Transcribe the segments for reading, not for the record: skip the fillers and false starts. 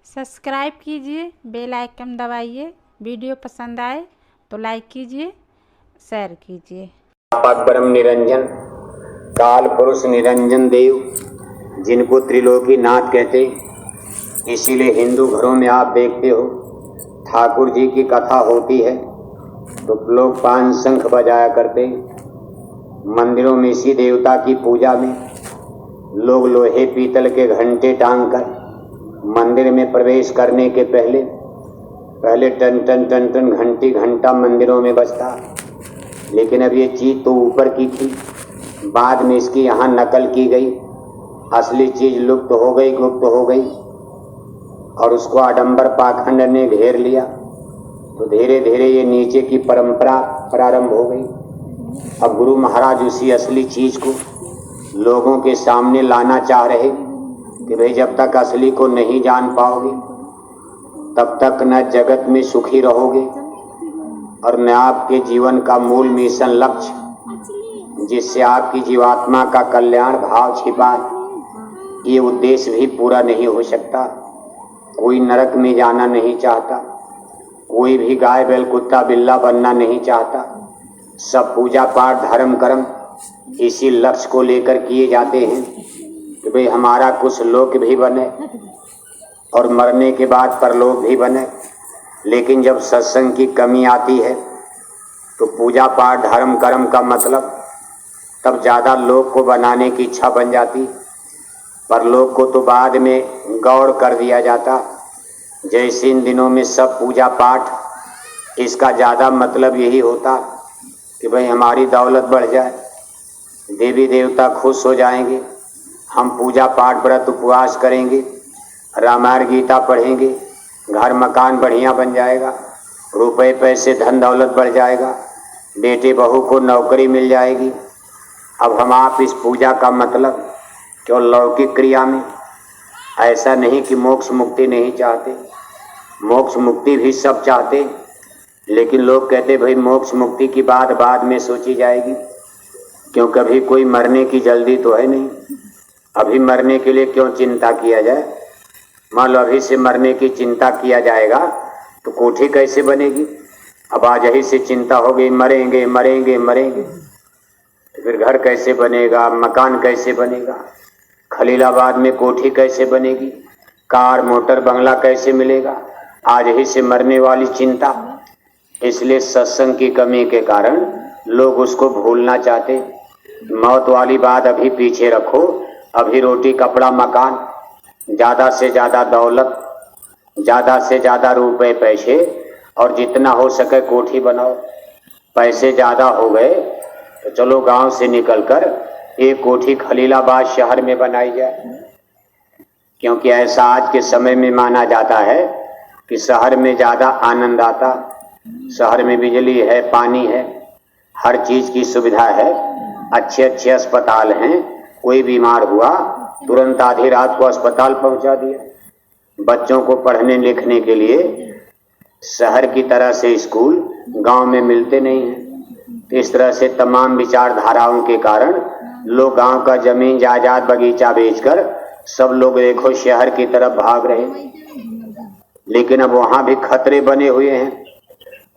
Subscribe कीजिए, bell icon दबाइए। Video पसंद आए तो लाइक कीजिए, शेयर कीजिए। परम निरंजन काल पुरुष निरंजन देव, जिनको त्रिलोकी नाथ कहते, इसीलिए हिंदू घरों में आप देखते हो ठाकुर जी की कथा होती है तो लोग पान शंख बजाया करते। मंदिरों में इसी देवता की पूजा में लोग लोहे पीतल के घंटे टांग कर मंदिर में प्रवेश करने के पहले टन टन टन टन घंटी घंटा मंदिरों में बजता। लेकिन अब ये चीज़ तो ऊपर की थी, बाद में इसकी यहाँ नकल की गई, असली चीज़ लुप्त हो गई, गुप्त हो गई और उसको आडंबर पाखंड ने घेर लिया। तो धीरे धीरे ये नीचे की परंपरा प्रारंभ हो गई। अब गुरु महाराज उसी असली चीज़ को लोगों के सामने लाना चाह रहे कि भाई जब तक असली को नहीं जान पाओगे तब तक न जगत में सुखी रहोगे और न आपके जीवन का मूल मिशन लक्ष्य जिससे आपकी जीवात्मा का कल्याण भाव छिपा है, ये उद्देश्य भी पूरा नहीं हो सकता। कोई नरक में जाना नहीं चाहता, कोई भी गाय बैल कुत्ता बिल्ला बनना नहीं चाहता। सब पूजा पाठ धर्म कर्म इसी लक्ष्य को लेकर किए जाते हैं कि भाई हमारा कुछ लोक भी बने और मरने के बाद परलोक भी बने। लेकिन जब सत्संग की कमी आती है तो पूजा पाठ धर्म कर्म का मतलब तब ज़्यादा लोक को बनाने की इच्छा बन जाती, परलोक को तो बाद में गौड़ कर दिया जाता। जैसे इन दिनों में सब पूजा पाठ इसका ज़्यादा मतलब यही होता कि भाई हमारी दौलत बढ़ जाए, देवी देवता खुश हो जाएंगे, हम पूजा पाठ व्रत उपवास करेंगे, रामायण गीता पढ़ेंगे, घर मकान बढ़िया बन जाएगा, रुपए पैसे धन दौलत बढ़ जाएगा, बेटे बहू को नौकरी मिल जाएगी। अब हम आप इस पूजा का मतलब केवल लौकिक क्रिया में, ऐसा नहीं कि मोक्ष मुक्ति नहीं चाहते, मोक्ष मुक्ति भी सब चाहते। लेकिन लोग कहते भाई मोक्ष मुक्ति की बात बाद में सोची जाएगी, क्योंकि अभी कोई मरने की जल्दी तो है नहीं। अभी मरने के लिए क्यों चिंता किया जाए? मान लो अभी से मरने की चिंता किया जाएगा तो कोठी कैसे बनेगी? अब आज यही से चिंता हो गई मरेंगे मरेंगे मरेंगे, तो फिर घर कैसे बनेगा, मकान कैसे बनेगा, खलीलाबाद में कोठी कैसे बनेगी, कार मोटर बंगला कैसे मिलेगा? आज ही से मरने वाली चिंता। इसलिए सत्संग की कमी के कारण लोग उसको भूलना चाहते। मौत वाली बात अभी पीछे रखो, अभी रोटी कपड़ा मकान, ज़्यादा से ज़्यादा दौलत, ज़्यादा से ज़्यादा रुपए पैसे और जितना हो सके कोठी बनाओ। पैसे ज़्यादा हो गए तो चलो गांव से निकलकर एक कोठी खलीलाबाद शहर में बनाई जाए, क्योंकि ऐसा आज के समय में माना जाता है कि शहर में ज़्यादा आनंद आता। शहर में बिजली है, पानी है, हर चीज़ की सुविधा है, अच्छे अच्छे अस्पताल हैं, कोई बीमार हुआ तुरंत आधी रात को अस्पताल पहुंचा दिया। बच्चों को पढ़ने लिखने के लिए शहर की तरह से स्कूल गांव में मिलते नहीं हैं। इस तरह से तमाम विचारधाराओं के कारण लोग गांव का जमीन जायदाद बगीचा बेचकर सब लोग देखो शहर की तरफ भाग रहे। लेकिन अब वहां भी खतरे बने हुए हैं।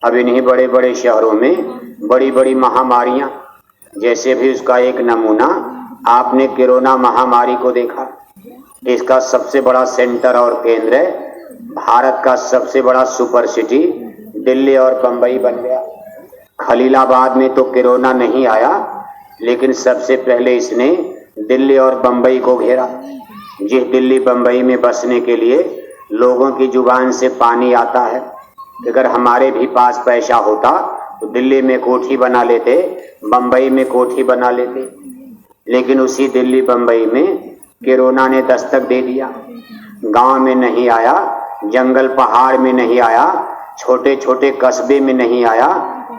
अब इन्हीं बड़े बड़े शहरों में बड़ी बड़ी महामारियां, जैसे भी उसका एक नमूना आपने कोरोना महामारी को देखा। इसका सबसे बड़ा सेंटर और केंद्र है, भारत का सबसे बड़ा सुपर सिटी दिल्ली और बंबई बन गया। खलीलाबाद में तो कोरोना नहीं आया, लेकिन सबसे पहले इसने दिल्ली और बंबई को घेरा। जिस दिल्ली बंबई में बसने के लिए लोगों की जुबान से पानी आता है। अगर हमारे भी पास पैसा होता तो दिल्ली में कोठी बना लेते, बंबई में कोठी बना लेते। लेकिन उसी दिल्ली बंबई में कोरोना ने दस्तक दे दिया। गांव में नहीं आया, जंगल पहाड़ में नहीं आया, छोटे छोटे कस्बे में नहीं आया,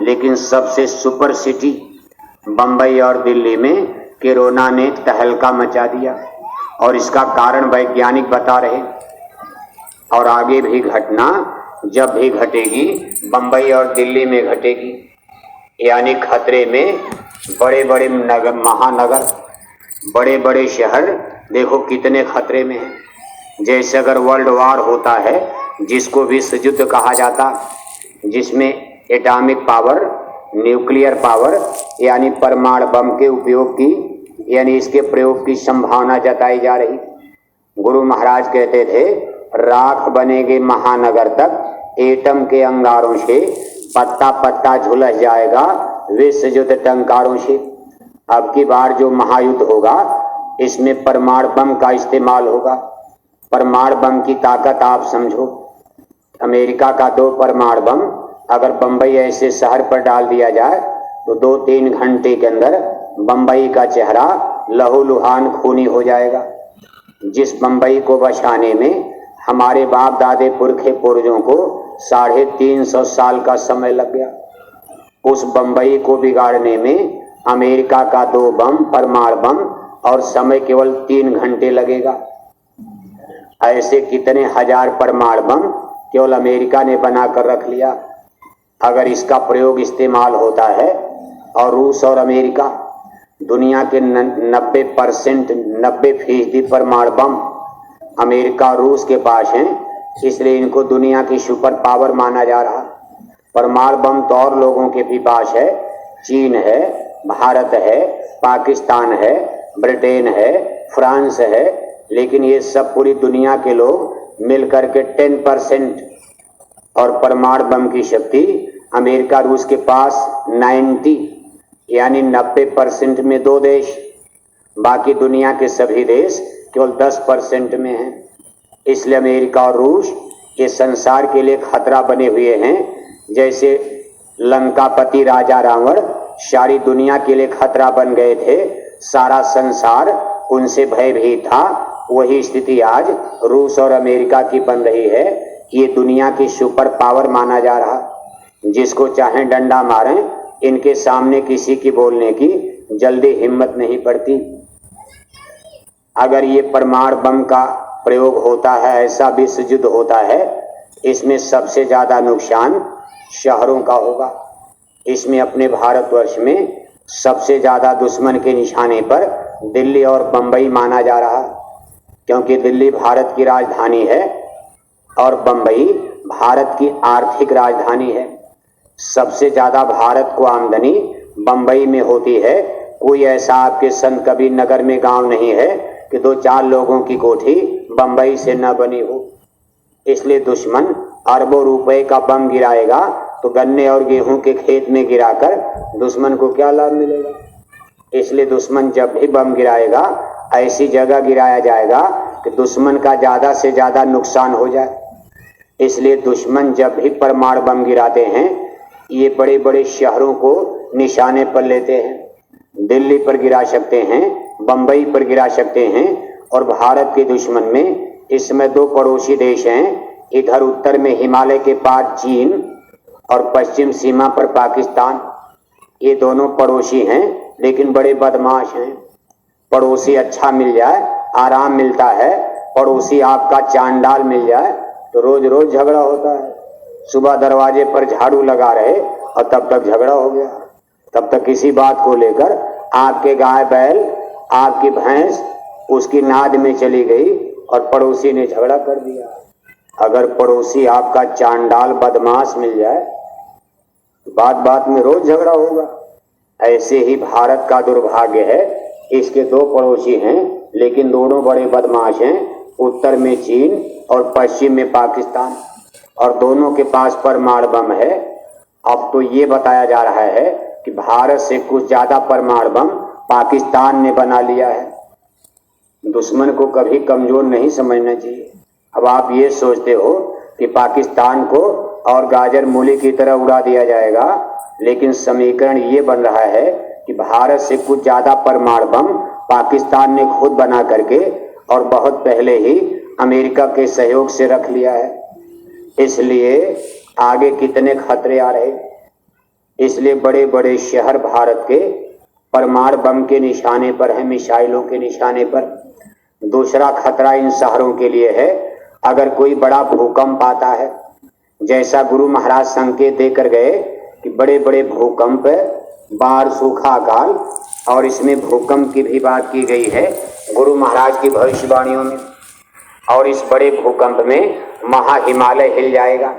लेकिन सबसे सुपर सिटी बंबई और दिल्ली में कोरोना ने तहलका मचा दिया। और इसका कारण वैज्ञानिक बता रहे। और आगे भी घटना जब भी घटेगी बंबई और दिल्ली में घटेगी। यानी खतरे में बड़े बड़े नगर, महानगर, बड़े बड़े शहर देखो कितने खतरे में हैं। जैसे अगर वर्ल्ड वॉर होता है, जिसको विश्व युद्ध कहा जाता, जिसमें एटॉमिक पावर, न्यूक्लियर पावर यानी परमाणु बम के उपयोग की यानी इसके प्रयोग की संभावना जताई जा रही। गुरु महाराज कहते थे, राख बनेगे महानगर तक, एटम के अंगारों से पत्ता पत्ता झुलस जाएगा विश्व युद्ध टंकारों से। अब की बार जो महायुद्ध होगा इसमें परमाणु बम का इस्तेमाल होगा। परमाणु बम की ताकत आप समझो, अमेरिका का 2 परमाणु बम अगर बंबई ऐसे शहर पर डाल दिया जाए तो 2-3 घंटे के अंदर बंबई का चेहरा लहूलुहान खूनी हो जाएगा। जिस बंबई को बचाने में हमारे बाप दादे पुरखे पूर्वजों को 350 साल का समय लग गया, उस बंबई को बिगाड़ने में अमेरिका का 2 बम परमाणु बम और समय केवल 3 घंटे लगेगा। ऐसे कितने हजार परमाणु बम केवल अमेरिका ने बनाकर रख लिया। अगर इसका प्रयोग इस्तेमाल होता है और रूस और अमेरिका दुनिया के 90% परमाणु बम अमेरिका और रूस के पास हैं, इसलिए इनको दुनिया की सुपर पावर माना जा रहा। परमाणु बम तो और लोगों के भी पास है, चीन है, भारत है, पाकिस्तान है, ब्रिटेन है, फ्रांस है, लेकिन ये सब पूरी दुनिया के लोग मिलकर के 10% और परमाणु बम की शक्ति अमेरिका रूस के पास 90 यानी 90% में 2 देश, बाकी दुनिया के सभी देश केवल 10% में हैं। इसलिए अमेरिका और रूस ये संसार के लिए खतरा बने हुए हैं। जैसे लंकापति राजा रावण सारी दुनिया के लिए खतरा बन गए थे, सारा संसार उनसे भयभीत था, वही स्थिति आज रूस और अमेरिका की बन रही है। ये दुनिया की सुपर पावर माना जा रहा। जिसको चाहे डंडा मारें, इनके सामने किसी की बोलने की जल्दी हिम्मत नहीं पड़ती। अगर ये परमाणु बम का प्रयोग होता है, ऐसा विश्व युद्ध होता है, इसमें सबसे ज्यादा नुकसान शहरों का होगा। इसमें अपने भारतवर्ष में सबसे ज्यादा दुश्मन के निशाने पर दिल्ली और बंबई माना जा रहा, क्योंकि दिल्ली भारत की राजधानी है और बंबई भारत की आर्थिक राजधानी है। सबसे ज्यादा भारत को आमदनी बंबई में होती है। कोई ऐसा आपके संत कबीर नगर में गांव नहीं है कि 2-4 लोगों की कोठी बंबई से न बनी हो। इसलिए दुश्मन अरबों रुपए का बम गिराएगा तो गन्ने और गेहूं के खेत में गिराकर दुश्मन को क्या लाभ मिलेगा। इसलिए दुश्मन जब भी बम गिराएगा ऐसी जगह गिराया जाएगा कि दुश्मन का ज्यादा से ज्यादा नुकसान हो जाए। इसलिए दुश्मन जब भी परमाणु बम गिराते हैं, ये बड़े बड़े शहरों को निशाने पर लेते हैं। दिल्ली पर गिरा सकते हैं, बंबई पर गिरा सकते हैं। और भारत के दुश्मन में इस समय 2 पड़ोसी देश हैं। इधर उत्तर में हिमालय के पार चीन और पश्चिम सीमा पर पाकिस्तान। ये दोनों पड़ोसी हैं, लेकिन बड़े बदमाश हैं। पड़ोसी अच्छा मिल जाए आराम मिलता है, पड़ोसी आपका चांडाल मिल जाए तो रोज रोज झगड़ा होता है। सुबह दरवाजे पर झाड़ू लगा रहे और तब तक झगड़ा हो गया। तब तक किसी बात को लेकर आपके गाय बैल, आपकी भैंस उसकी नाद में चली गई और पड़ोसी ने झगड़ा कर दिया। अगर पड़ोसी आपका चांडाल बदमाश मिल जाए, बात बात में रोज झगड़ा होगा। ऐसे ही भारत का दुर्भाग्य है, इसके 2 पड़ोसी हैं, लेकिन दोनों बड़े बदमाश हैं। उत्तर में चीन और पश्चिम में पाकिस्तान, और दोनों के पास परमाणु बम है। अब तो ये बताया जा रहा है कि भारत से कुछ ज्यादा परमाणु बम पाकिस्तान ने बना लिया है। दुश्मन को कभी कमजोर नहीं समझना चाहिए। अब आप ये सोचते हो कि पाकिस्तान को और गाजर मूली की तरह उड़ा दिया जाएगा, लेकिन समीकरण ये बन रहा है कि भारत से कुछ ज्यादा परमाणु बम पाकिस्तान ने खुद बना करके और बहुत पहले ही अमेरिका के सहयोग से रख लिया है। इसलिए आगे कितने खतरे आ रहे। इसलिए बड़े बड़े शहर भारत के परमाणु बम के निशाने पर है, मिसाइलों के निशाने पर। दूसरा खतरा इन शहरों के लिए है, अगर कोई बड़ा भूकंप आता है, जैसा गुरु महाराज संकेत देकर गए कि बड़े बड़े भूकंप, बाढ़, सूखा काल, और इसमें भूकंप की भी बात की गई है गुरु महाराज की भविष्यवाणियों में। और इस बड़े भूकंप में महा हिमालय हिल जाएगा।